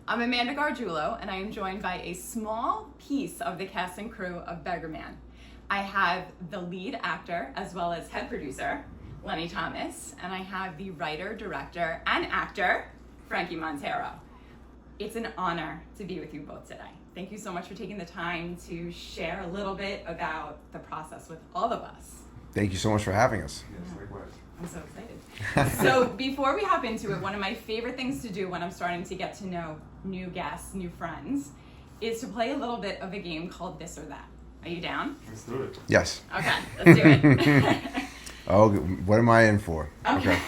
I'm Amanda Gargiulo, and I am joined by a small piece of the cast and crew of Beggar Man. I have the lead actor as well as head producer, Lenny Thomas, and I have the writer, director, and actor, Frankie Montero. It's an honor to be with you both today. Thank you so much for taking the time to share a little bit about the process with all of us. Thank you so much for having us. Yes, likewise. I'm so excited. So before we hop into it, one of my favorite things to do when I'm starting to get to know new guests, new friends, is to play a little bit of a game called This or That. Are you down? Let's do it. Yes. Okay, let's do it. Oh, what am I in for? Okay.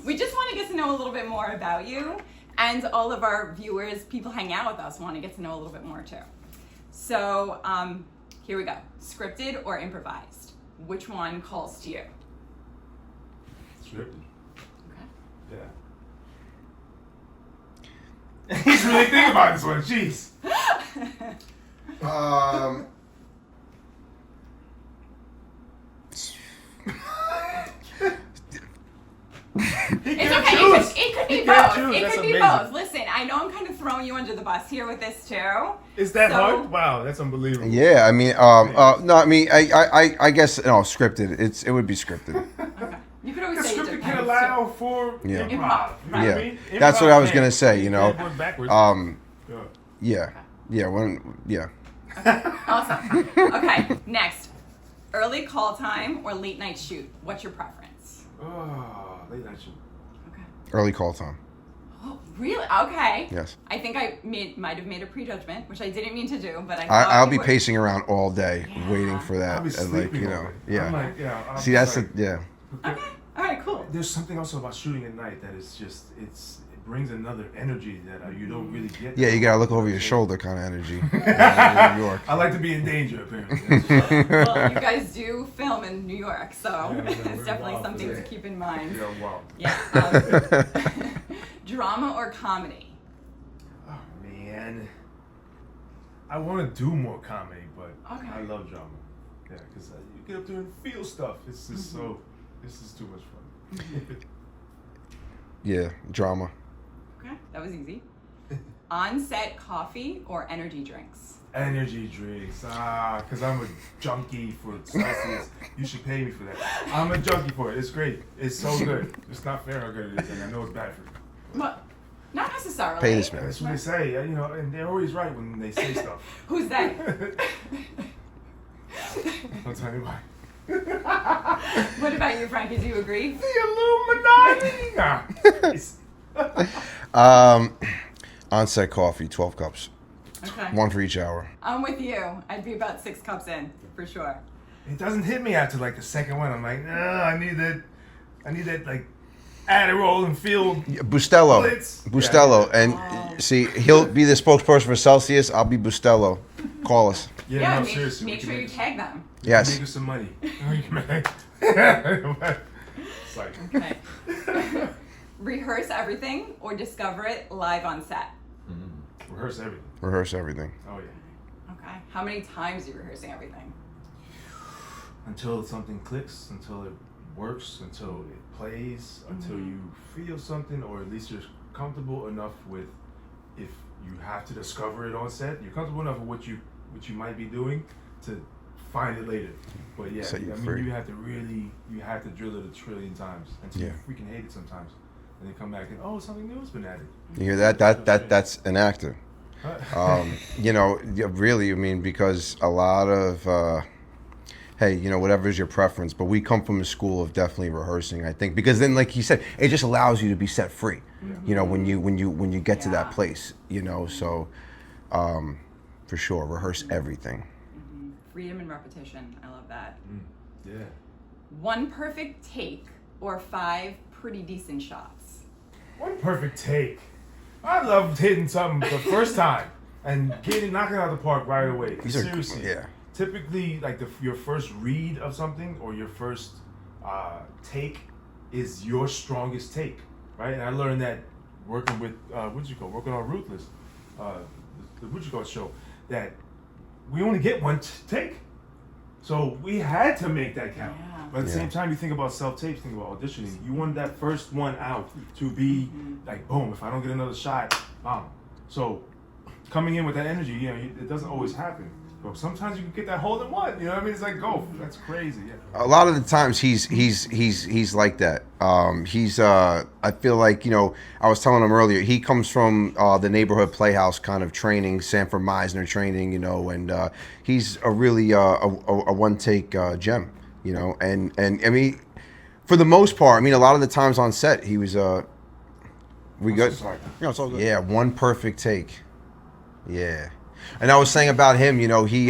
We just want to get to know a little bit more about you, and all of our viewers, people hang out with us, want to get to know a little bit more too. So here we go. Scripted or improvised? Which one calls to you? Scripted. Okay. Yeah. He's really thinking about this one. Jeez. It's okay. It could be both. Choose. It That's could be amazing. both. Listen, I know I'm kind of throwing you under the bus here with this too. Is that So- hard? Wow, that's unbelievable. Yeah, I mean, no, I mean, I guess no, scripted. It would be scripted. Okay. You could always The say it script depends, can too. allow for Yeah. improv. Improv, You know right. what I Yeah, mean? that's what I was Improv gonna can- say. You know, Going backwards. yeah, yeah. Awesome. Okay, next. Early call time or late night shoot? What's your preference? Oh, late night shoot. Okay. Early call time. Oh, really? Okay. Yes. I think I might have made a prejudgment, which I didn't mean to do, but I'll be would. pacing around all day waiting for that, I'll be and like sleeping. I'm like, yeah. I'll See, be that's like, yeah. Okay. All right. Cool. There's something also about shooting at night that is just it brings another energy that you don't really get. Yeah, you gotta look over your shoulder, kind of energy. In New York. I like to be in danger, apparently. Well, you guys do film in New York, so Yeah, it's we're definitely wild something to today. keep in mind. Yeah, wow. Yeah. Drama or comedy? Oh man, I want to do more comedy, but Okay. I love drama. Yeah, because you get up there and feel stuff. It's just so. This is too much fun. Yeah, drama. Okay, that was easy. On-set coffee or energy drinks? Energy drinks, because I'm a junkie for Celsius. You should pay me for that. I'm a junkie for it. It's great. It's so good. It's not fair how good it is, and I know it's bad for you. Well, not necessarily. Pay this man. That's what they say, you know, and they're always right when they say stuff. Who's that? Don't tell anybody. What about you, Frankie? Do you agree? The Illuminati. Nah. On-set coffee, 12 cups, Okay. one for each hour. I'm with you. I'd be about 6 cups in, for sure. It doesn't hit me after like the second one. I'm like, no, I need that like Adderall and feel. Bustelo. Blitz. Bustelo. Yeah. And see, he'll be the spokesperson for Celsius. I'll be Bustelo. Call us. Yeah, no, make, seriously. make we sure can you tag them. Yes. Make us some money. It's like, Okay. Rehearse everything or discover it live on set? rehearse everything. Rehearse everything. Oh yeah. Okay. How many times are you rehearsing everything? Until something clicks, until it works, until it plays, until you feel something, or at least you're comfortable enough with. If you have to discover it on set, you're comfortable enough with what you might be doing to find it later. But yeah, Set you I mean, free. you have to drill it 1 trillion times until Yeah. you freaking hate it sometimes, and then come back and something new has been added. You hear that? That's an actor. You know, yeah, really, I mean, because a lot of, hey, you know, whatever is your preference, but we come from a school of definitely rehearsing, I think, because then, like he said, it just allows you to be set free, you know, when you get to that place, you know, so, for sure, rehearse everything. Freedom and repetition. I love that. Yeah. 1 perfect take or 5 pretty decent shots? One perfect take. I love hitting something the first time and knocking it out of the park right away. These are- Seriously. yeah. Typically, like your first read of something or your first take is your strongest take, right? And I learned that working with working on Ruthless, the show, that we only get one take. So we had to make that count. Yeah. But at the Yeah. same time, you think about self-tapes, think about auditioning. You want that first one out to be like, boom, if I don't get another shot, So coming in with that energy, you know, it doesn't always happen. But sometimes you can get that hole in one. You know what I mean? It's like, go. That's crazy. Yeah. A lot of the times he's like that. I feel like, you know, I was telling him earlier, he comes from the neighborhood playhouse kind of training, Sanford Meisner training, you know, and he's a really a one take gem, you know, and I mean, for the most part, I mean, a lot of the times on set he was we good? Sorry. No, it's all good. Yeah, one perfect take. Yeah. And I was saying about him, you know, he,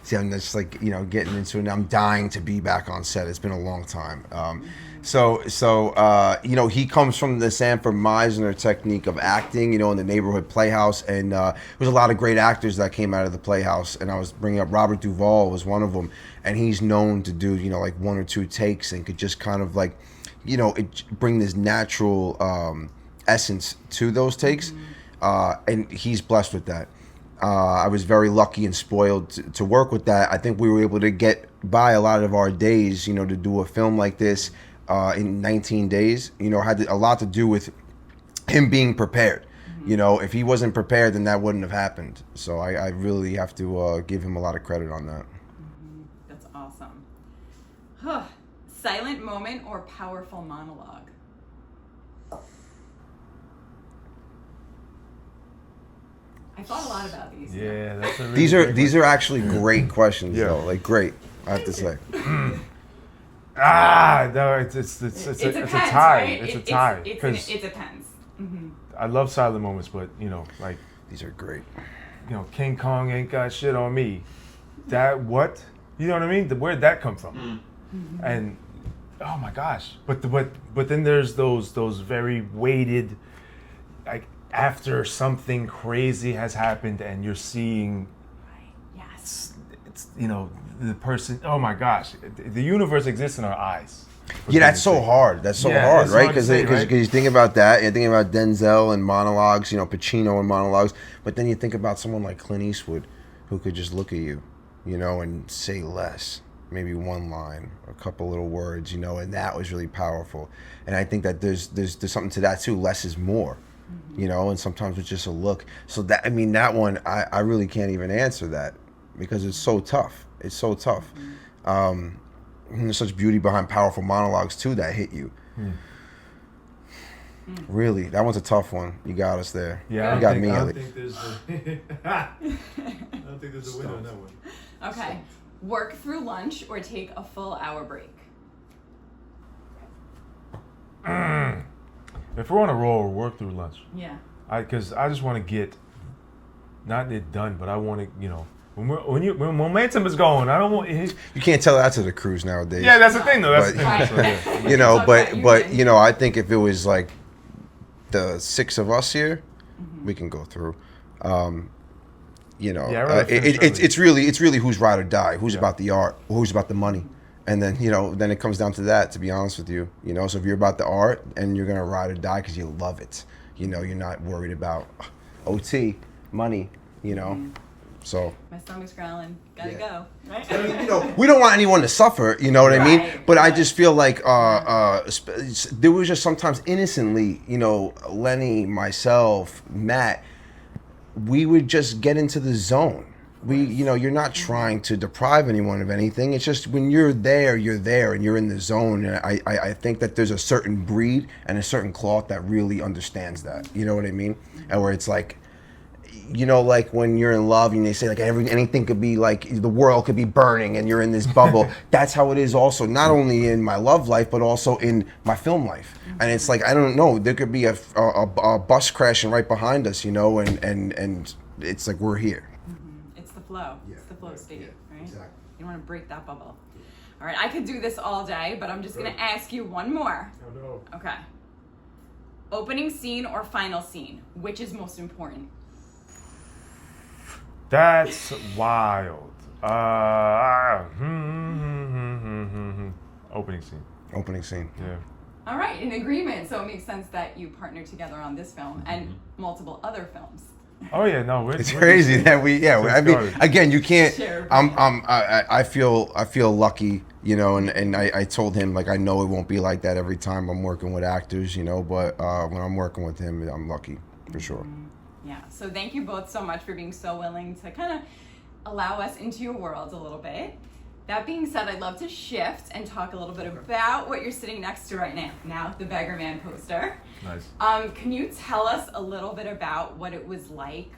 see, I'm just like, you know, getting into it. I'm dying to be back on set. It's been a long time. So you know, he comes from the Sanford Meisner technique of acting, you know, in the neighborhood playhouse. And there was a lot of great actors that came out of the playhouse. And I was bringing up Robert Duvall was one of them. And he's known to do, you know, like 1 or 2 takes and could just kind of like, you know, bring this natural essence to those takes. And he's blessed with that. I was very lucky and spoiled to work with that. I think we were able to get by a lot of our days, you know, to do a film like this in 19 days. You know, had a lot to do with him being prepared. You know, if he wasn't prepared, then that wouldn't have happened. So I really have to give him a lot of credit on that. That's awesome. Huh. Silent moment or powerful monologue? I thought a lot about these. Yeah, that's a really These are actually great questions, though. Like great, I have to say. No, it's a depends, tie. right? It's a tie. It depends. Mm-hmm. I love silent moments, but you know, like, These are great. you know, King Kong ain't got shit on me. That what? You know what I mean? Where'd that come from? Mm-hmm. And oh my gosh! But then there's those very weighted, like after something crazy has happened and you're seeing, Right. Yes. it's you know the person. Oh my gosh! The universe exists in our eyes. Yeah, that's so hard. That's so Yeah, hard, it's right? hard to Because say, right? you think about that, you're thinking about Denzel and monologues, you know, Pacino and monologues, but then you think about someone like Clint Eastwood, who could just look at you, you know, and say less, maybe one line, a couple little words, you know, and that was really powerful. And I think that there's something to that too. Less is more, you know, and sometimes it's just a look. So that, I mean, that one, I really can't even answer that because it's so tough. It's so tough. There's such beauty behind powerful monologues too that hit you. Really, that one's a tough one. You got us there. Yeah, you got me. I at don't least. think there's I don't think there's a winner on that one. Okay. Work through lunch or take a full hour break? If we're on a roll, we'll work through lunch. Yeah. Because I just want to get, not it done, but I want to, you know, when momentum is going, I don't want. You can't tell that to the crews nowadays. Yeah, that's the thing, though. That's But- the thing. So, yeah. You know, Talk but about you know, I think if it was like the 6 of us here, we can go through. You know, Yeah, I'd rather finish early. it's really who's ride or die, who's about the art, who's about the money, and then you know, then it comes down to that. To be honest with you, you know, so if you're about the art and you're gonna ride or die because you love it, you know, you're not worried about OT, money, you know, so. My stomach's growling. Gotta Yeah. go. Right? You know, we don't want anyone to suffer, you know what I mean? Right, But I right. just feel like there was just sometimes innocently, you know, Lenny, myself, Matt, we would just get into the zone. You know, you're not trying to deprive anyone of anything. It's just when you're there and you're in the zone. And I think that there's a certain breed and a certain cloth that really understands that. You know what I mean? And where it's like, you know, like when you're in love and they say like anything could be like the world could be burning and you're in this bubble. That's how it is also, not only in my love life, but also in my film life. And it's like, I don't know, there could be a bus crashing right behind us, you know, and it's like we're here. It's the flow. Yeah, It's the flow state, right? exactly. You don't want to break that bubble. All right, I could do this all day, but I'm just going to ask you one more. Oh, no. Okay. Opening scene or final scene? Which is most important? That's wild. Opening scene. Opening scene. Yeah. All right, in agreement. So it makes sense that you partnered together on this film and multiple other films. Oh yeah, no, It's crazy that I mean, started. again, you can't. Share. I feel lucky, you know, and I told him like I know it won't be like that every time I'm working with actors, you know, but when I'm working with him, I'm lucky for sure. Yeah. So thank you both so much for being so willing to kind of allow us into your world a little bit. That being said, I'd love to shift and talk a little bit about what you're sitting next to right now, the Beggar Man poster. Nice. Can you tell us a little bit about what it was like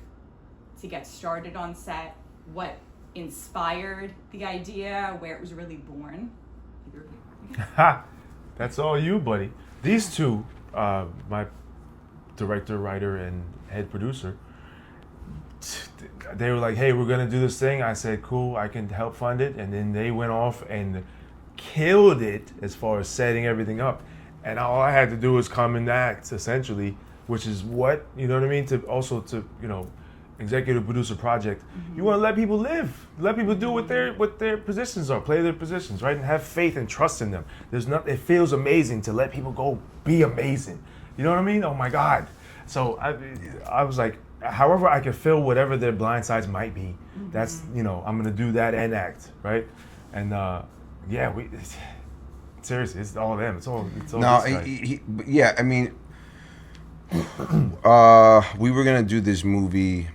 to get started on set, what inspired the idea, where it was really born? Ha! That's all you, buddy. These two, my director, writer, and head producer, they were like, hey, we're going to do this thing. I said, cool, I can help fund it. And then they went off and killed it as far as setting everything up. And all I had to do was come and act, essentially, which is what, you know what I mean? To also to, you know, executive producer project. You want to let people live, let people do what their positions are, play their positions, right? And have faith and trust in them. It feels amazing to let people go be amazing. You know what I mean? Oh my God. So I was like, however I can fill whatever their blind sides might be, that's, you know, I'm gonna do that and act, right? And yeah, seriously, it's all them. It's all No, this guy. yeah, I mean, we were gonna do this movie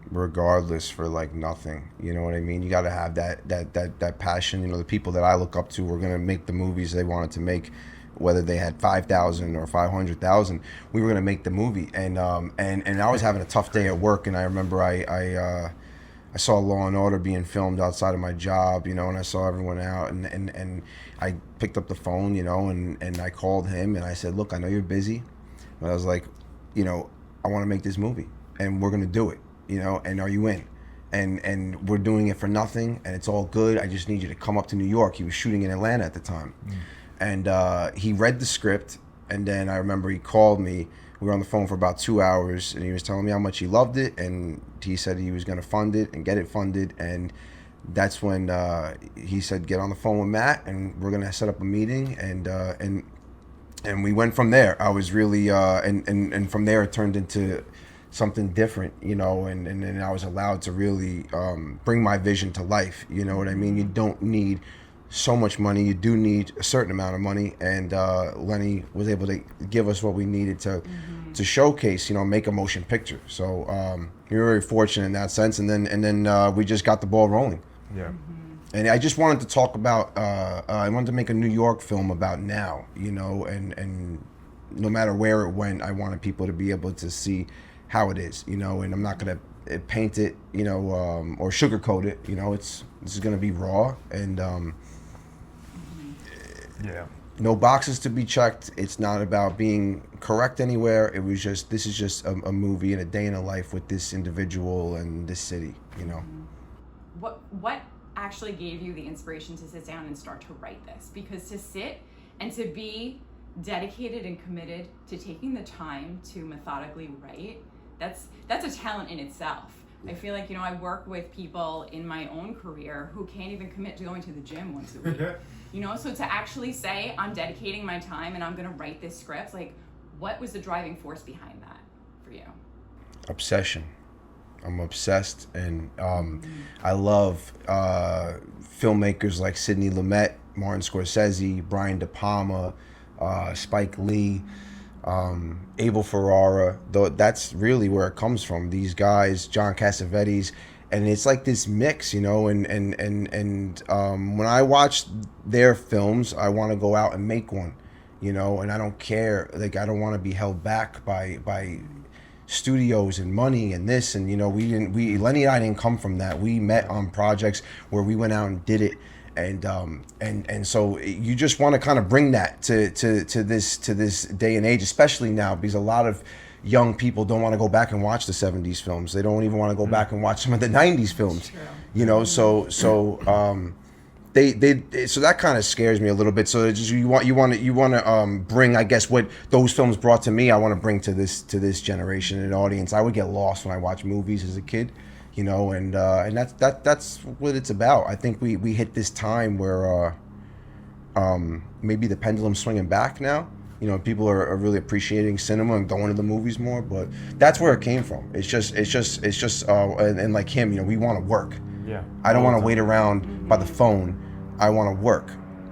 regardless for like nothing. You know what I mean? You got to have that passion. You know, the people that I look up to were gonna make the movies they wanted to make, whether they had 5,000 or 500,000. We were gonna make the movie, and I was having a tough day at work, and I remember I saw Law and Order being filmed outside of my job, you know, and I saw everyone out, and I picked up the phone, you know, and I called him and I said, look, I know you're busy, but I was like, you know, I want to make this movie and we're gonna do it, you know, and are you in? And we're doing it for nothing, and it's all good. I just need you to come up to New York. He was shooting in Atlanta at the time. And he read the script, and then I remember he called me. We were on the phone for about 2 hours, and he was telling me how much he loved it, and he said he was going to fund it and get it funded. And that's when he said, get on the phone with Matt, and we're going to set up a meeting. And we went from there. I was really, and from there it turned into something different, you know, and I was allowed to really bring my vision to life. You know what I mean? You don't need so much money. You do need a certain amount of money, and Lenny was able to give us what we needed to showcase, you know, make a motion picture. So we were very fortunate in that sense, and then we just got the ball rolling. Yeah. And I just wanted to talk about I wanted to make a New York film about now, you know, and no matter where it went, I wanted people to be able to see how it is, you know, and I'm not gonna paint it, you know, or sugarcoat it, you know. This is gonna be raw, and Yeah. no boxes to be checked. It's not about being correct anywhere. It was just, this is just a movie and a day in a life with this individual and this city, you know. What actually gave you the inspiration to sit down and start to write this? Because to sit and to be dedicated and committed to taking the time to methodically write, that's a talent in itself. I feel like, you know, I work with people in my own career who can't even commit to going to the gym once a week. You know, so to actually say, I'm dedicating my time and I'm gonna write this script, like, what was the driving force behind that for you? Obsession. I'm obsessed, and I love filmmakers like Sidney Lumet, Martin Scorsese, Brian De Palma, Spike Lee, Abel Ferrara. Though that's really where it comes from. These guys, John Cassavetes, and it's like this mix, you know. And when I watch their films, I want to go out and make one, you know. And I don't care, like, I don't want to be held back by studios and money and this, and you know, Lenny and I didn't come from that. We met on projects where we went out and did it, and so you just want to kind of bring that to this day and age, especially now, because a lot of young people don't want to go back and watch the 70s films. They don't even want to go back and watch some of the 90s films, you know. So so that kind of scares me a little bit. So it's just, you want to bring, I guess, what those films brought to me, I want to bring to this generation and audience. I would get lost when I watch movies as a kid, you know, and that's what it's about. I think we hit this time where maybe the pendulum's swinging back now. You know, people are really appreciating cinema and going to the movies more, but that's where it came from. It's just and like him, you know, we want to work. Yeah. I don't want to wait around by the phone. I want to work.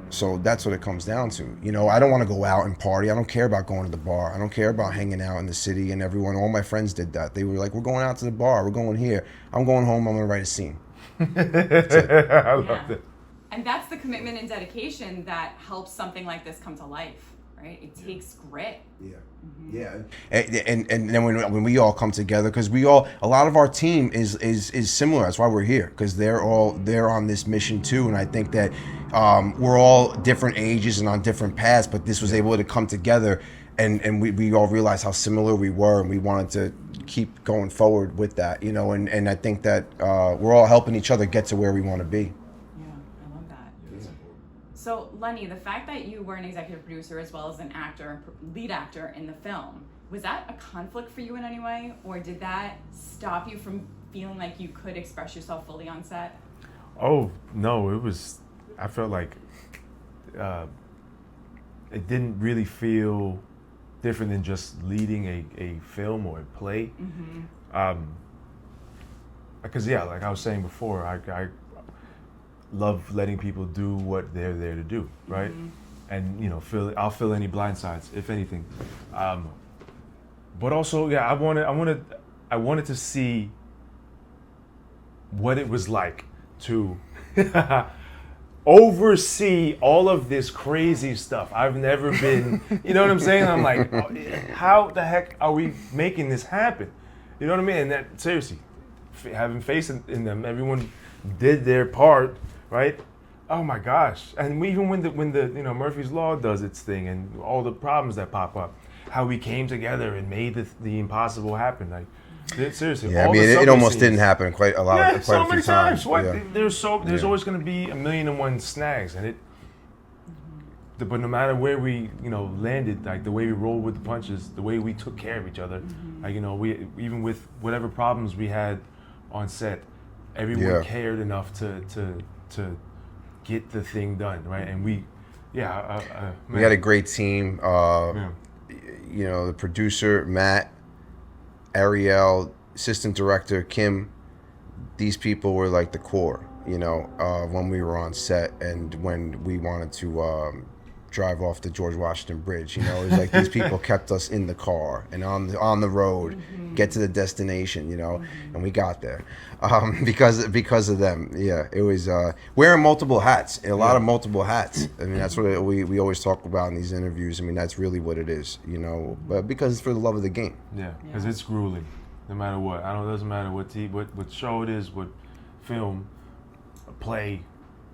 So that's what it comes down to. You know, I don't want to go out and party. I don't care about going to the bar. I don't care about hanging out in the city. And all my friends did that. They were like, we're going out to the bar. We're going here. I'm going home. I'm going to write a scene. That's it. I love that. And that's the commitment and dedication that helps something like this come to life, right? It takes grit. Yeah. Yeah. And then when we all come together, because a lot of our team is similar. That's why we're here, because they're on this mission too. And I think that we're all different ages and on different paths, but this was able to come together, and we all realized how similar we were, and we wanted to keep going forward with that, you know, and I think that we're all helping each other get to where we want to be. So, Lenny, the fact that you were an executive producer as well as an actor, lead actor in the film, was that a conflict for you in any way? Or did that stop you from feeling like you could express yourself fully on set? Oh, no, I felt like it didn't really feel different than just leading a film or a play. Because, like I was saying before, I love letting people do what they're there to do, right? And you know, I'll fill any blind sides, if anything. But also, I wanted to see what it was like to oversee all of this crazy stuff. I've never been, you know what I'm saying? I'm like, how the heck are we making this happen? You know what I mean? And that, seriously, having faith in them, everyone did their part. Right? Oh my gosh! And even when the you know, Murphy's Law does its thing, and all the problems that pop up, how we came together and made the impossible happen. Like, seriously. Yeah, I mean, it almost didn't happen quite a few times. What? Yeah. There's always going to be 1,000,001 snags, and but no matter where we, you know, landed, like the way we rolled with the punches, the way we took care of each other, like, you know, we, even with whatever problems we had on set, everyone cared enough to get the thing done, right? And we had a great team. You know, the producer Matt, Ariel, assistant director Kim. These people were like the core, you know, when we were on set and when we wanted to drive off the George Washington Bridge. You know, it was like these people kept us in the car and on the road, get to the destination, you know, and we got there because of them. Yeah, it was wearing multiple hats, a lot of multiple hats. I mean, that's what we always talk about in these interviews. I mean, that's really what it is, you know, but because it's for the love of the game. Yeah, because it's grueling, no matter what. It doesn't matter what show it is, what film, play.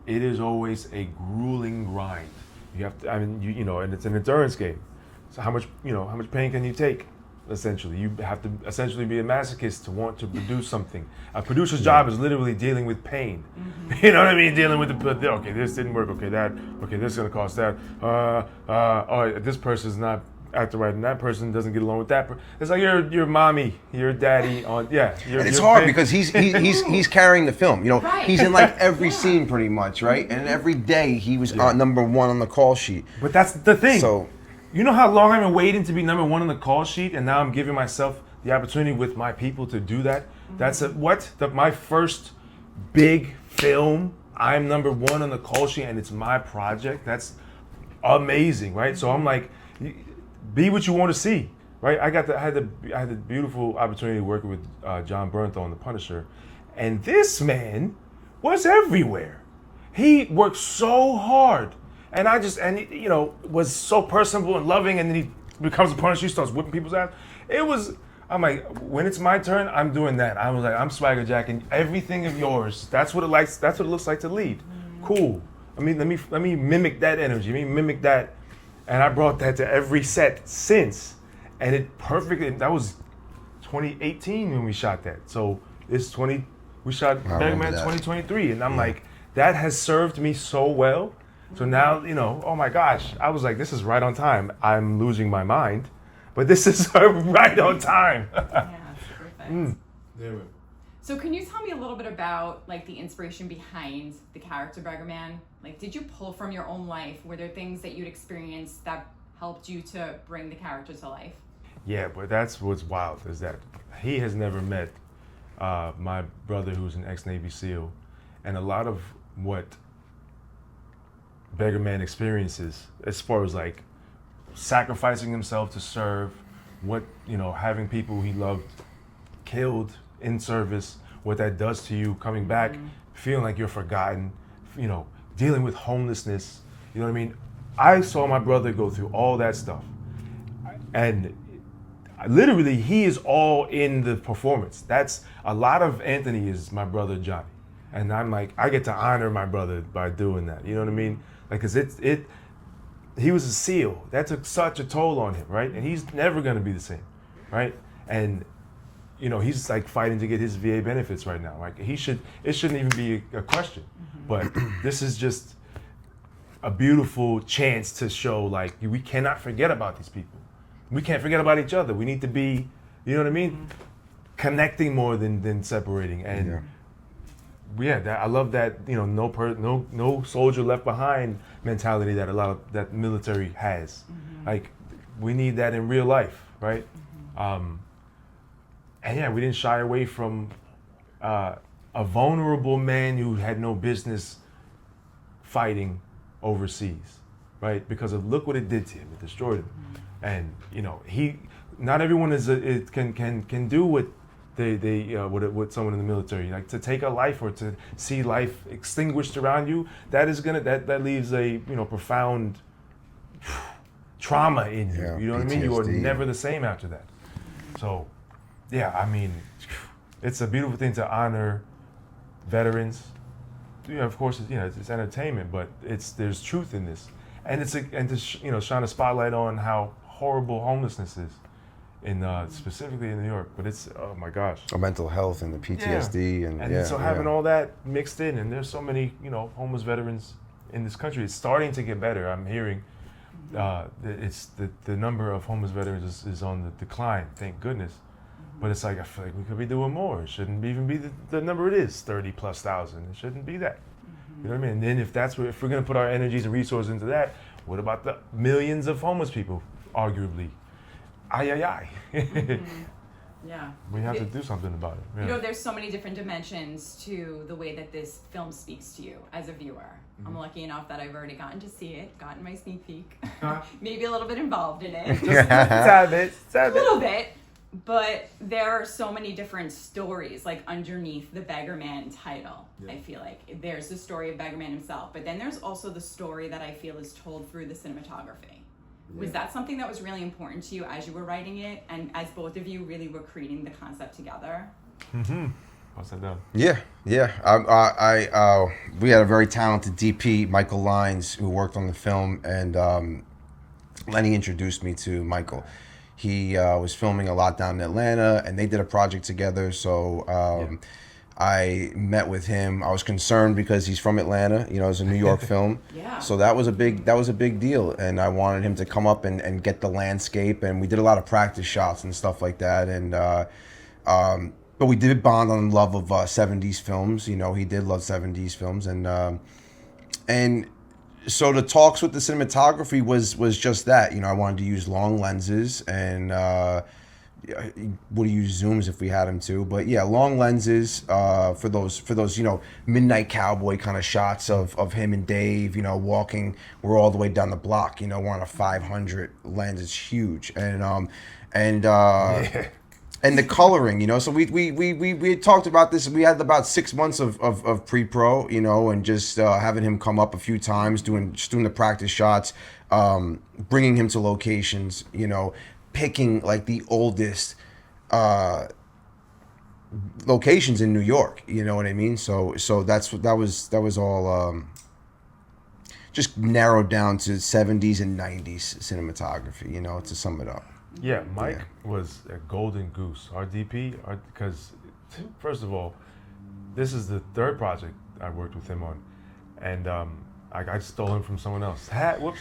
It is always a grueling grind. You have to, I mean, you know, and it's an endurance game. So how much pain can you take? Essentially, you have to essentially be a masochist to want to produce something. A producer's job is literally dealing with pain. You know what I mean? Dealing with okay, this didn't work. Okay, this is gonna cost that. This person's not acting right, and that person doesn't get along with that. It's like your mommy, your daddy on and it's hard because he's carrying the film. You know, he's in like every scene pretty much, right? And every day he was number one on the call sheet. But that's the thing. So, you know how long I've been waiting to be number one on the call sheet, and now I'm giving myself the opportunity with my people to do that. That's my first big film. I'm number one on the call sheet, and it's my project. That's amazing, right? So I'm like, be what you want to see, right? I had the beautiful opportunity to work with John Bernthal on The Punisher, and this man was everywhere. He worked so hard. And he, you know, was so personable and loving, and then he becomes a Punisher, he starts whipping people's ass. I'm like, when it's my turn, I'm doing that. I was like, I'm swagger jacking everything of yours. That's what it looks like to lead. Cool. I mean, let me mimic that energy. Let me mimic that. And I brought that to every set since. And it perfectly, that was 2018 when we shot that. So it's we shot Beggar Man 2023. And I'm like, that has served me so well. So now, you know, oh my gosh, I was like, this is right on time. I'm losing my mind, but this is right on time. Yeah, it's perfect. Yeah. So can you tell me a little bit about like the inspiration behind the character Beggar Man? Like, did you pull from your own life? Were there things that you'd experienced that helped you to bring the character to life? Yeah, but that's what's wild is that he has never met my brother who's an ex-Navy SEAL, and a lot of what Beggar Man experiences as far as like sacrificing himself to serve, what, you know, having people he loved killed in service, what that does to you coming back, feeling like you're forgotten, you know, dealing with homelessness, you know what I mean? I saw my brother go through all that stuff. And literally, he is all in the performance. That's a lot of Anthony is my brother Johnny. And I'm like, I get to honor my brother by doing that. You know what I mean? Like, cause he was a SEAL. That took such a toll on him, right? And he's never gonna be the same, right? And you know, he's like fighting to get his VA benefits right now. Like it shouldn't even be a question. But this is just a beautiful chance to show like we cannot forget about these people. We can't forget about each other. We need to be, you know what I mean? Connecting more than separating. And I love that, you know, no soldier left behind mentality that a lot of that military has. Like we need that in real life, right? And yeah, we didn't shy away from a vulnerable man who had no business fighting overseas, right? Because of look what it did to him. It destroyed him. And you know, not everyone can do what what someone in the military, like to take a life or to see life extinguished around you. That leaves a, you know, profound trauma in you. You know what I mean? You are PTSD. never the same after that. So, yeah, I mean, it's a beautiful thing to honor veterans. You know, of course, it's entertainment, but there's truth in this, and to shine a spotlight on how horrible homelessness is, specifically in New York. But it's, oh my gosh, Mental health and the PTSD and so having all that mixed in, and there's so many, you know, homeless veterans in this country. It's starting to get better. I'm hearing it's the number of homeless veterans is on the decline, thank goodness. But it's like, I feel like we could be doing more. It shouldn't even be the number it is, 30,000+. It shouldn't be that. You know what I mean? And then if we're gonna put our energies and resources into that, what about the millions of homeless people, arguably? Yeah. We have to do something about it. Yeah. You know, there's so many different dimensions to the way that this film speaks to you as a viewer. I'm lucky enough that I've already gotten to see it, gotten my sneak peek, maybe a little bit involved in it. Just a little bit. But there are so many different stories, like underneath the Beggar Man title. Yeah. I feel like there's the story of Beggar Man himself, but then there's also the story that I feel is told through the cinematography. Yeah. Was that something that was really important to you as you were writing it, and as both of you really were creating the concept together? What's that done? Yeah. We had a very talented DP, Michael Lines, who worked on the film, and Lenny introduced me to Michael. He was filming a lot down in Atlanta, and they did a project together. So I met with him. I was concerned because he's from Atlanta. You know, it's a New York film. Yeah. So that was a big deal, and I wanted him to come up and get the landscape. And we did a lot of practice shots and stuff like that. And but we did bond on the love of 70s films. You know, he did love 70s films, and so the talks with the cinematography was just that. You know, I wanted to use long lenses and would use zooms if we had them to. But yeah, long lenses for those you know, midnight cowboy kind of shots of him and Dave. You know, walking. We're all the way down the block. You know, we're on a 500 lens. It's huge, and the coloring, you know, so we had talked about this. We had about 6 months of pre-pro, you know, and just having him come up a few times, doing the practice shots, bringing him to locations, you know, picking like the oldest locations in New York, you know what I mean? So that was all just narrowed down to 70s and 90s cinematography, you know, to sum it up. Yeah, Mike was a golden goose. Our DP, because first of all, this is the third project I worked with him on, and I stole him from someone else. Whoops.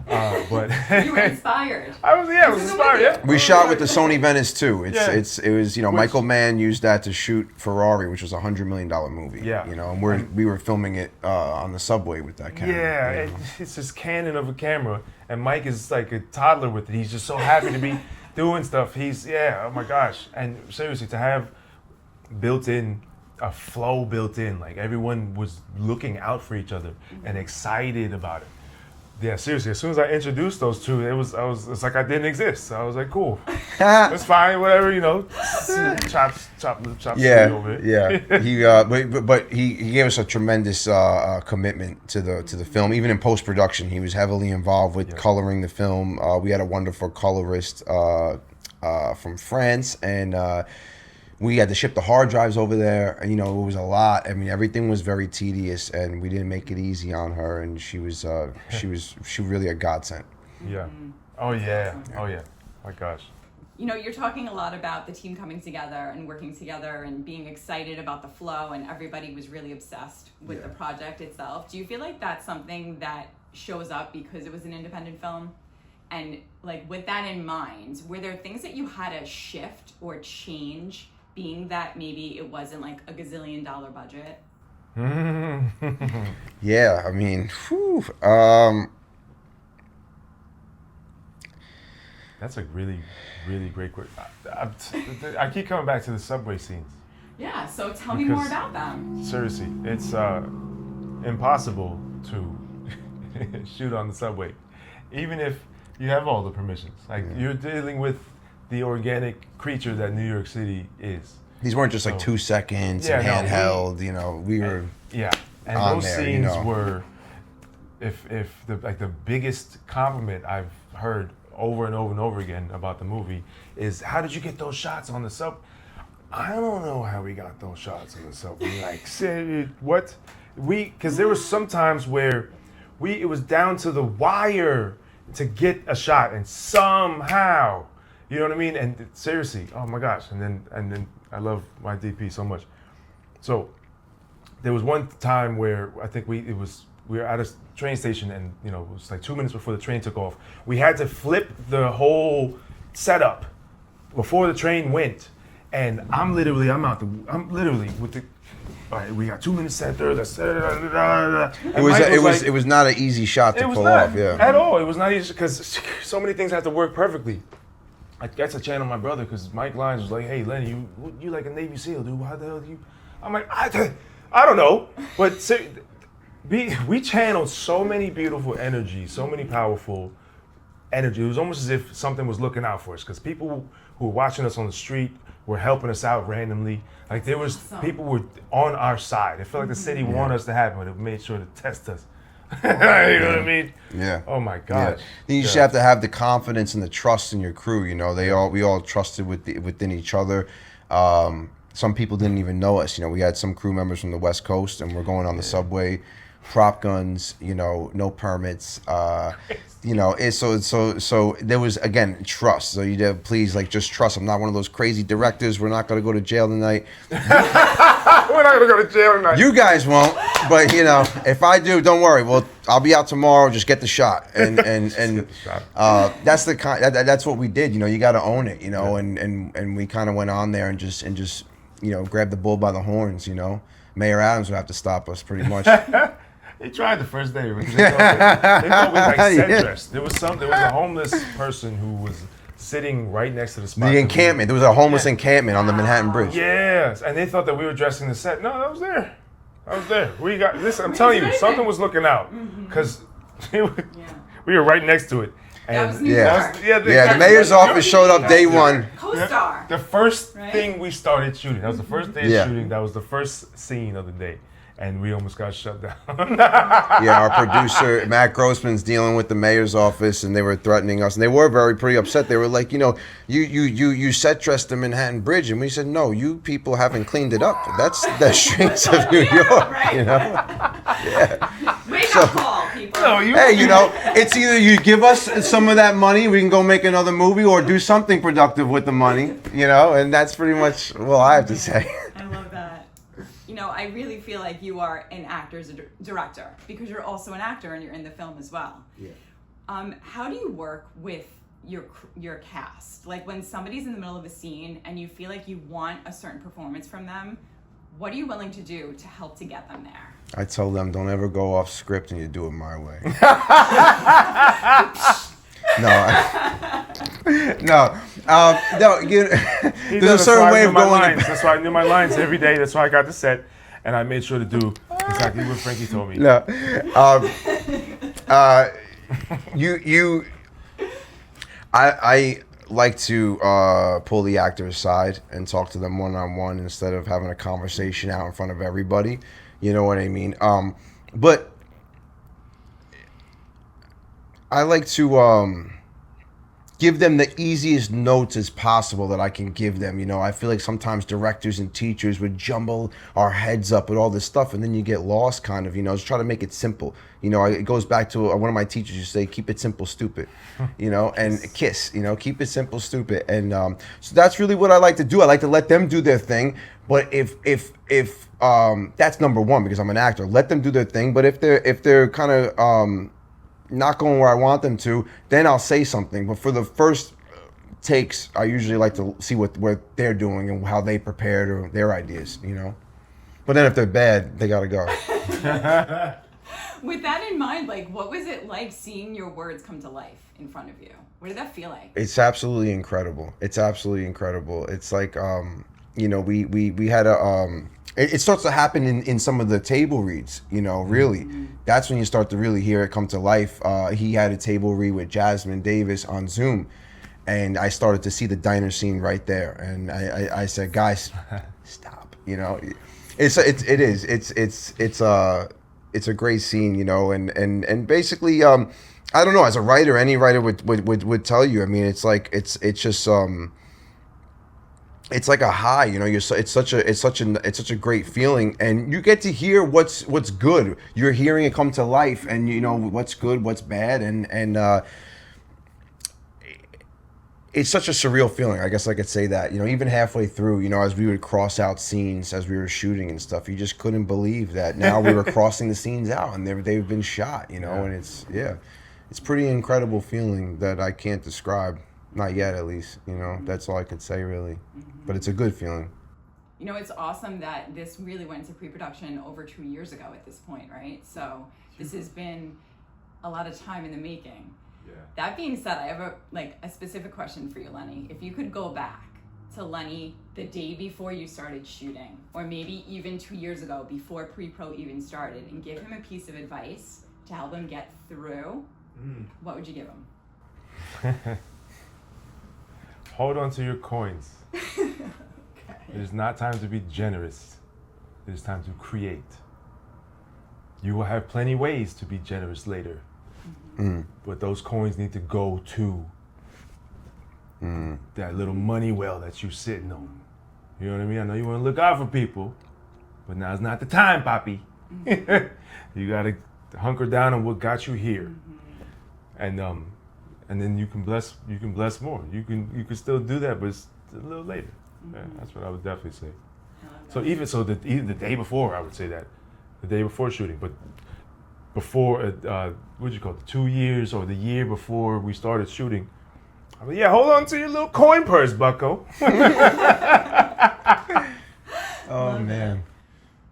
But you were inspired. I was inspired. Yeah. We shot with the Sony Venice too. It was, you know, Michael Mann used that to shoot Ferrari, which was $100 million movie. Yeah. You know, and we were filming it on the subway with that camera. Yeah, it's this cannon of a camera, and Mike is like a toddler with it. He's just so happy to be doing stuff. Oh my gosh. And seriously, to have a flow built in, like everyone was looking out for each other and excited about it. Yeah, seriously. As soon as I introduced those two, it's like I didn't exist. So I was like, cool, that's fine, whatever, chop Yeah, over it. yeah. He gave us a tremendous commitment to the film. Even in post production, he was heavily involved with coloring the film. We had a wonderful colorist from France, and we had to ship the hard drives over there. And, it was a lot. I mean, everything was very tedious, and we didn't make it easy on her. And she was really a godsend. Yeah. Oh yeah. Oh yeah. My gosh. You're talking a lot about the team coming together and working together and being excited about the flow, and everybody was really obsessed with the project itself. Do you feel like that's something that shows up because it was an independent film? And like with that in mind, were there things that you had to shift or change, being that maybe it wasn't like a gazillion-dollar budget? Yeah, I mean, that's a really, really great question. I keep coming back to the subway scenes. Yeah, so tell me more about them. Seriously, it's impossible to shoot on the subway, even if you have all the permissions. Like you're dealing with the organic creature that New York City is. These weren't just like 2 seconds and handheld. We were and those scenes were, if the biggest compliment I've heard over and over and over again about the movie is, how did you get those shots on the sub? I don't know how we got those shots on the subway. Like, say what? Because there was some times where it was down to the wire to get a shot, and somehow, you know what I mean? And seriously, oh my gosh! And then I love my DP so much. So there was one time where I think we were at a train station, and it was like 2 minutes before the train took off. We had to flip the whole setup before the train went, and I'm literally with the. All right, we got 2 minutes set there. It was not an easy shot to pull off. Yeah, at all. It was not easy because so many things had to work perfectly. I got to channel my brother because Mike Lyons was like, "Hey, Lenny, you like a Navy SEAL, dude? How the hell do you?" I'm like, I don't know, but we channeled so many beautiful energy, so many powerful energy. It was almost as if something was looking out for us, because people who were watching us on the street were helping us out randomly. Like there was people were on our side. It felt like the city wanted us to happen, but it made sure to test us. You know what I mean? Yeah. Oh my gosh. Yeah. You just have to have the confidence and the trust in your crew. We all trusted within each other. Some people didn't even know us. We had some crew members from the West Coast, and we're going on the subway, prop guns. No permits. So there was, again, trust. So please, just trust. I'm not one of those crazy directors. We're not going to go to jail tonight. We're not going to go to jail tonight. You guys won't, but if I do, don't worry. Well, I'll be out tomorrow. Just get the shot, and that's the kind. That's what we did. You got to own it. And we kind of went on there and just grabbed the bull by the horns. Mayor Adams would have to stop us pretty much. They tried the first day because they thought we set dressed. There was a homeless person who was sitting right next to the spot. The encampment. There was a homeless encampment on the Manhattan Bridge. Yes, and they thought that we were dressing the set. No, I was there. Listen, I'm telling you, something was looking out, because we were right next to it. And that was New York. The mayor's office showed up day one. Co-star. The first thing we started shooting. That was the first day of shooting. That was the first scene of the day. And we almost got shut down. Our producer, Matt Grossman's dealing with the mayor's office, and they were threatening us. And they were pretty upset. They were like, you set dressed the Manhattan Bridge. And we said, no, you people haven't cleaned it up. That's the streets of New York, Wake up call, people. It's either you give us some of that money, we can go make another movie, or do something productive with the money, and that's pretty much all I have to say. I love that. I really feel like you are an actor's director, because you're also an actor and you're in the film as well. Yeah. How do you work with your cast? Like when somebody's in the middle of a scene and you feel like you want a certain performance from them, what are you willing to do to help to get them there? I tell them, don't ever go off script, and you do it my way. There's a certain way of going. That's why I knew my lines every day. That's why I got the set, and I made sure to do exactly what Frankie told me. I like to pull the actor aside and talk to them one-on-one instead of having a conversation out in front of everybody. You know what I mean? But I like to give them the easiest notes as possible that I can give them. You know, I feel like sometimes directors and teachers would jumble our heads up with all this stuff, and then you get lost kind of, you know, just try to make it simple. You know, it goes back to one of my teachers used to say, keep it simple, stupid, you know, and KISS, you know, keep it simple, stupid. And so that's really what I like to do. I like to let them do their thing. But if that's number one, because I'm an actor, let them do their thing. But if they're kind of not going where I want them to, then I'll say something. But for the first takes, I usually like to see what they're doing and how they prepared or their ideas, you know. But then if they're bad, they gotta go. With that in mind, like, what was it like seeing your words come to life in front of you? What did that feel like? It's absolutely incredible. It's absolutely incredible. It's like, you know, we had a, it starts to happen in some of the table reads, you know, really. Mm-hmm. That's when you start to really hear it come to life. He had a table read with Jasmine Davis on Zoom, and I started to see the diner scene right there. And I said, guys, stop, you know. It's a great scene, you know, and basically, I don't know, as a writer, any writer would tell you. I mean, it's like it's just it's like a high, you know. It's such a great feeling, and you get to hear what's good. You're hearing it come to life, and you know what's good, what's bad, and it's such a surreal feeling. I guess I could say that. You know, even halfway through, you know, as we would cross out scenes as we were shooting and stuff, you just couldn't believe that now we were crossing the scenes out and they've been shot. You know, and it's pretty incredible feeling that I can't describe. Not yet, at least. You know, that's all I could say, really. But it's a good feeling. You know, it's awesome that this really went into pre-production over 2 years ago at this point, right? So this has been a lot of time in the making. Yeah. That being said, I have a specific question for you, Lenny. If you could go back to Lenny the day before you started shooting, or maybe even 2 years ago before pre-pro even started, and give him a piece of advice to help him get through, what would you give him? Hold on to your coins. Okay. It is not time to be generous. It is time to create. You will have plenty ways to be generous later. But those coins need to go to that little money well that you're sitting on. You know what I mean? I know you want to look out for people, but now's not the time, Poppy. You got to hunker down on what got you here, and then you can bless more. You can still do that, but it's a little later. Yeah, that's what I would definitely say. So even the day before, I would say that the day before shooting, but before what'd you call it, 2 years or the year before we started shooting, I mean, hold on to your little coin purse, bucko. Oh man.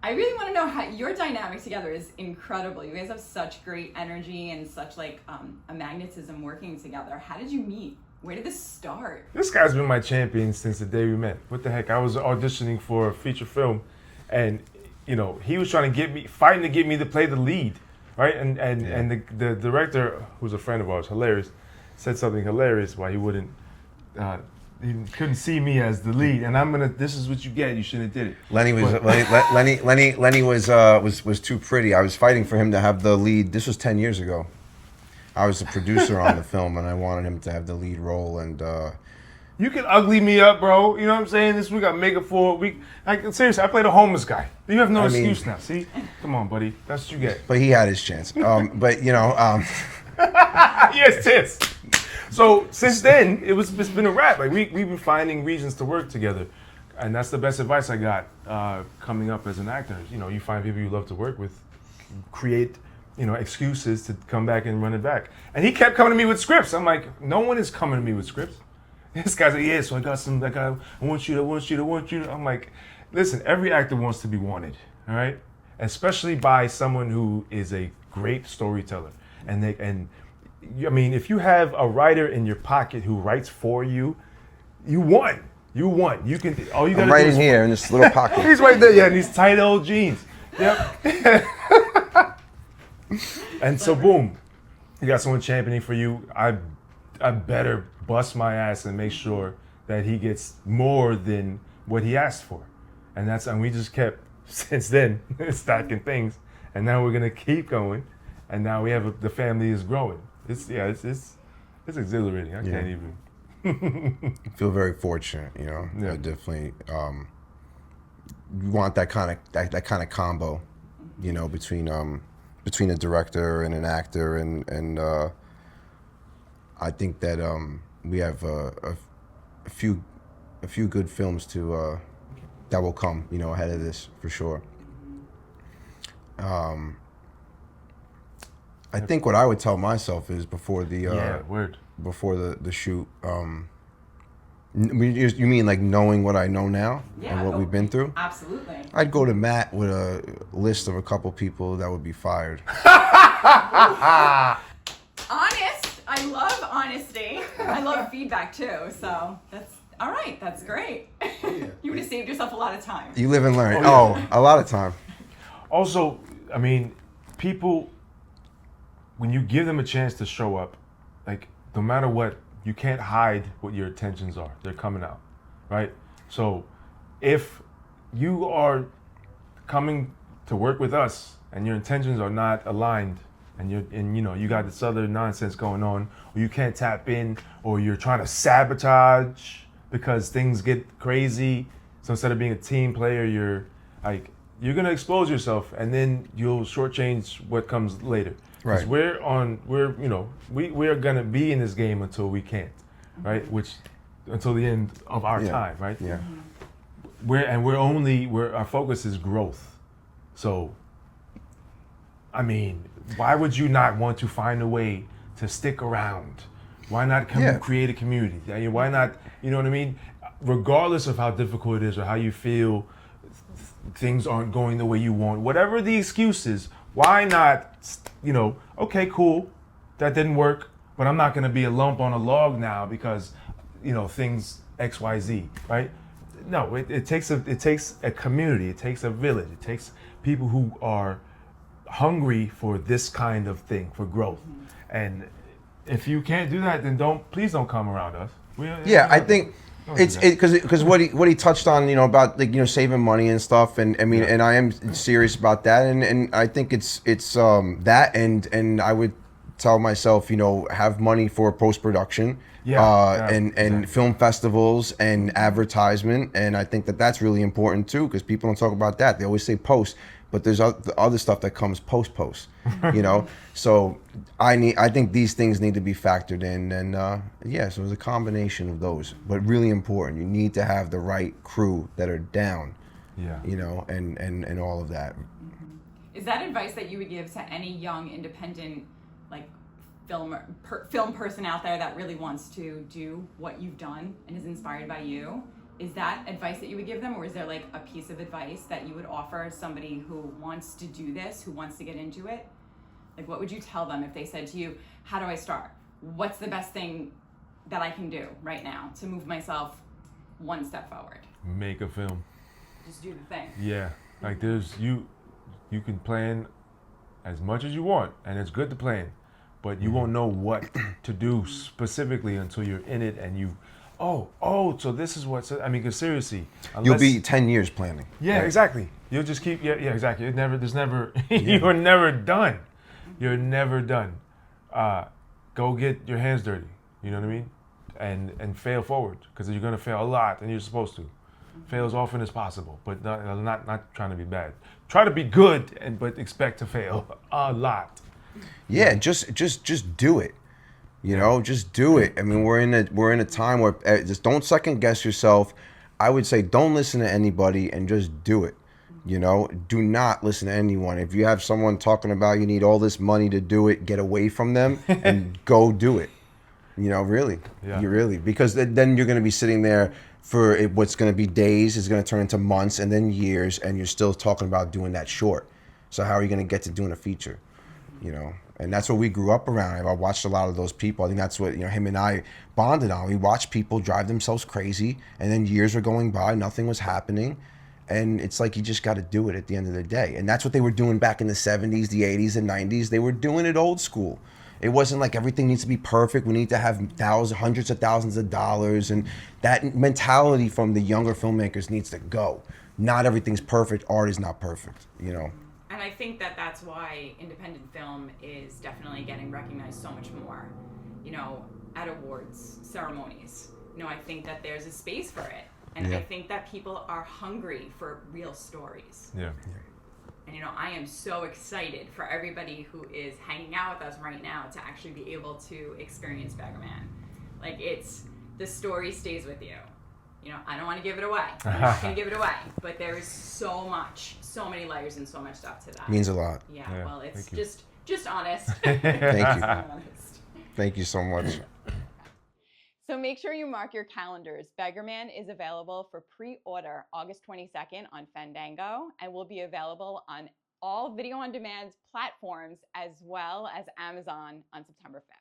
I really want to know how your dynamic together is incredible. You guys have such great energy and such a magnetism working together. How did you meet? Where did this start? This guy's been my champion since the day we met. What the heck? I was auditioning for a feature film, and you know he was fighting to get me to play the lead, right? And the director, who's a friend of ours, hilarious, said something hilarious why he wouldn't. He couldn't see me as the lead, and this is what you get. You shouldn't have did it. Lenny was too pretty. I was fighting for him to have the lead. This was 10 years ago. I was the producer on the film, and I wanted him to have the lead role. And you can ugly me up, bro. You know what I'm saying? This week I make it for a week. Seriously, I played a homeless guy. You have no excuse now. See, come on, buddy. That's what you get. But he had his chance. But you know, yes, chance. So since then, it's been a wrap. Like we've been finding reasons to work together, and that's the best advice I got coming up as an actor. You know, you find people you love to work with, create, you know, excuses to come back and run it back. And he kept coming to me with scripts. I'm like, no one is coming to me with scripts. This guy's like, yeah, so I got some. Like, I want you to. I'm like, listen, every actor wants to be wanted, all right? Especially by someone who is a great storyteller, I mean, if you have a writer in your pocket who writes for you, you won. You can. All you got to do right in here in this little pocket. He's right there, in these tight old jeans. Yep. And so, boom. you got someone championing for you, I better bust my ass and make sure that he gets more than what he asked for. And we just kept since then stacking things, and now we're gonna keep going, and now we have the family is growing. It's exhilarating. I can't even. I feel very fortunate, you know. Yeah. I definitely you want that kind of combo, you know, between a director and an actor, and I think that we have a few good films to that will come, you know, ahead of this for sure. I think what I would tell myself is before the before the shoot. You mean like knowing what I know now and what we've been through? Absolutely. I'd go to Matt with a list of a couple people that would be fired. Honest. I love honesty. I love feedback too. So that's all right. That's great. You would have saved yourself a lot of time. You live and learn. Oh, yeah. A lot of time. Also, I mean, people, when you give them a chance to show up, like, no matter what, you can't hide what your intentions are. They're coming out, right? So if you are coming to work with us and your intentions are not aligned, and you got this other nonsense going on, or you can't tap in, or you're trying to sabotage because things get crazy, so instead of being a team player, you're gonna expose yourself, and then you'll shortchange what comes later. Right. We are gonna be in this game until we can't, right? Until the end of our time, right? Yeah. Our focus is growth. So, I mean, why would you not want to find a way to stick around? Why not create a community? Why not, you know what I mean? Regardless of how difficult it is or how you feel, things aren't going the way you want, whatever the excuse is, why not, okay, cool, that didn't work, but I'm not gonna be a lump on a log now because, things XYZ, right? No, it takes a community, it takes a village, it takes people who are hungry for this kind of thing, for growth. And if you can't do that, then please don't come around us. I think it's because what he touched on, about saving money and stuff, and I mean, and I am serious about that, and I think it's that, and I would tell myself, have money for post-production, and film festivals and advertisement, and I think that's really important too, because people don't talk about that. They always say post, but there's other stuff that comes post, So I think these things need to be factored in, and so it's a combination of those, but really important. You need to have the right crew that are down, and all of that. Is that advice that you would give to any young independent, film person out there that really wants to do what you've done and is inspired by you? Is that advice that you would give them, or is there a piece of advice that you would offer somebody who wants to do this, who wants to get into it? What would you tell them if they said to you, how do I start? What's the best thing that I can do right now to move myself one step forward? Make a film. Just do the thing. Yeah, you can plan as much as you want, and it's good to plan, but you won't know what to do specifically until you're in it and you. So this is because seriously. You'll be 10 years planning. Yeah, right? Exactly. You'll just keep, exactly. You're never done. You're never done. Go get your hands dirty, you know what I mean? And fail forward, because you're gonna fail a lot, and you're supposed to. Fail as often as possible, but not trying to be bad. Try to be good, but expect to fail a lot. Yeah, just do it. Just do it. I mean, we're in a time where just don't second guess yourself. I would say don't listen to anybody and just do it. Do not listen to anyone. If you have someone talking about you need all this money to do it, get away from them and go do it. Really. Yeah. You really, because then you're going to be sitting there for what's going to be days is going to turn into months and then years, and you're still talking about doing that short. So how are you going to get to doing a feature? And that's what we grew up around. I watched a lot of those people. I think that's what him and I bonded on. We watched people drive themselves crazy, and then years were going by, nothing was happening, and it's like you just got to do it at the end of the day. And that's what they were doing back in the 70s, the 80s, and 90s. They were doing it old school, It wasn't like everything needs to be perfect. We need to have hundreds of thousands of dollars, and that mentality from the younger filmmakers needs to go. Not everything's perfect. Art is not perfect, you know. And I think that that's why independent film is definitely getting recognized so much more, you know, at awards ceremonies. You know, I think that there's a space for it. And Yeah. I think that people are hungry for real stories. Yeah. And, you know, I am so excited for everybody who is hanging out with us right now to actually be able to experience Beggar Man. Like, the story stays with you. You know, I don't want to give it away. I'm not going to give it away. But there is so many layers and so much stuff to that. Means a lot. Yeah, well, it's just honest. Thank you. Honest. Thank you so much. So make sure you mark your calendars. Beggar Man is available for pre-order August 22nd on Fandango and will be available on all video on demand platforms as well as Amazon on September 5th.